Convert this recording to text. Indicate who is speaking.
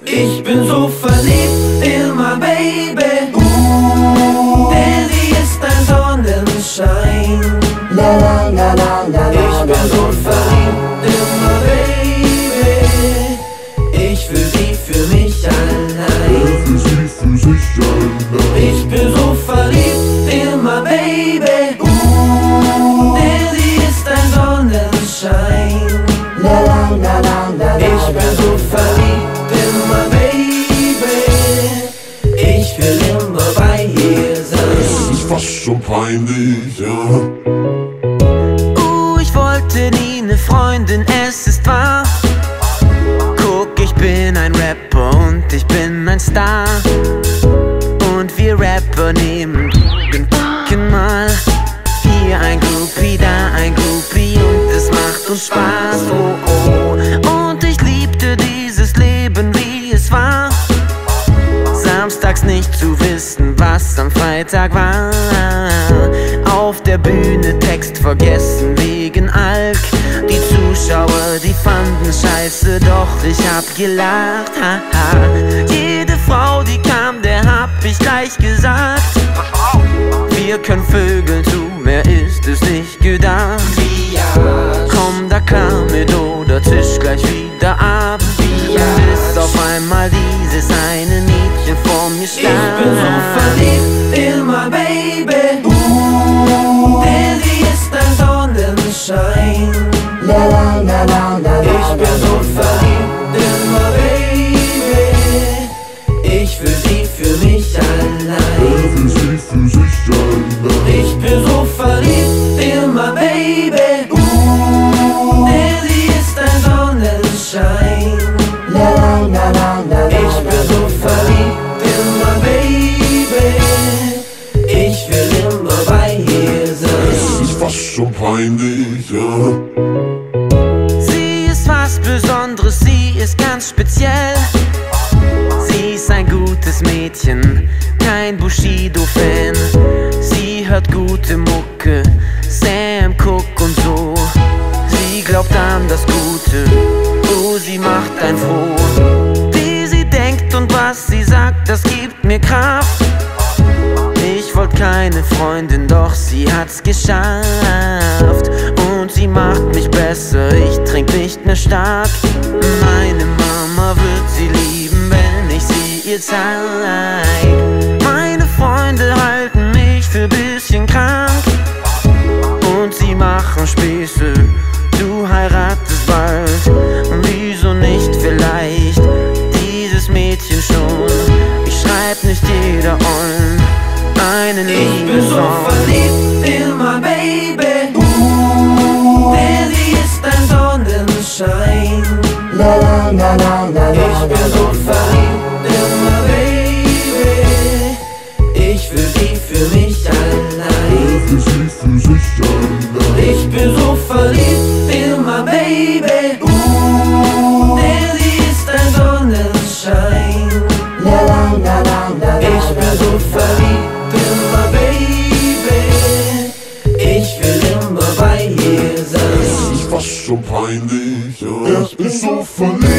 Speaker 1: Ich bin so verliebt in my baby, denn sie ist ein Sonnenschein.
Speaker 2: La la la la la.
Speaker 1: Ich bin so verliebt in my baby, ich will sie für mich allein.
Speaker 3: Für sie, für sich allein.
Speaker 1: Ich bin so verliebt in my baby, denn sie ist ein Sonnenschein.
Speaker 2: La la la la la.
Speaker 1: Ich bin so verliebt in my baby, ich will immer bei ihr sein.
Speaker 3: Es ist fast schon peinlich, ja.
Speaker 1: Ich wollte nie ne Freundin, es ist wahr. Guck, ich bin ein Rapper und ich bin ein Star. Und wir Rapper nehmen den mal. Hier ein Groupie, da ein Groupie und es macht uns Spaß, oh oh. Und ich liebte dieses Leben, wie es war. Samstags nicht zu wissen, was am Freitag war. Auf der Bühne Text vergessen wegen Alk. Die Zuschauer, die fanden scheiße, doch ich hab gelacht, haha. Jede Frau, die kam, der hab ich gleich gesagt: Wir können vögeln zu, mehr ist es nicht gedacht. Komm da klar mit oder Tisch gleich wieder ab. Bis auf einmal dieses eine Mädchen vor mir stand. Ich bin so verliebt in my baby, denn sie ist ein Sonnenschein.
Speaker 2: La la la la la.
Speaker 1: Ich bin so verliebt in my baby, ich will sie für mich allein.
Speaker 3: Für sie, für sich allein.
Speaker 1: Ich bin so verliebt in my baby, denn sie ist ein Sonnenschein.
Speaker 2: La la la la la.
Speaker 1: Ich bin so verliebt in my baby, ich will immer bei ihr sein.
Speaker 3: Es ist fast schon peinlich, ja.
Speaker 1: Sie ist was Besonderes, sie ist ganz speziell. Sie ist ein gutes Mädchen, kein Bushido-Fan. Sie hört gute Mucke, Sam Cooke und so. Sie glaubt an das Gute, oh, sie macht einen froh. Wie sie denkt und was sie sagt, das gibt mir Kraft. Ich wollte keine Freundin, doch sie hat's geschafft. Und sie macht mich besser, ich trink nicht mehr stark. Meine Mama wird sie lieben, wenn ich sie ihr zeig. Meine Freunde halten mich für bisschen krank und sie machen Späße, du heiratest bald. Wieso nicht vielleicht dieses Mädchen schon? Ich schreib nicht jeder Ollen einen Liebessong. Ich bin so verliebt in my baby, denn sie ist ein Sonnenschein.
Speaker 2: La la la la la.
Speaker 1: Ich bin so verliebt in my baby, ich will sie für mich allein.
Speaker 3: Für sie, für sich allein.
Speaker 1: Ich bin so verliebt in my baby, denn sie ist ein Sonnenschein.
Speaker 2: La la la la la.
Speaker 1: Ich bin so verliebt in my baby, ich will immer bei ihr sein.
Speaker 3: Es ist fast schon peinlich, ja. Er ist so verliebt.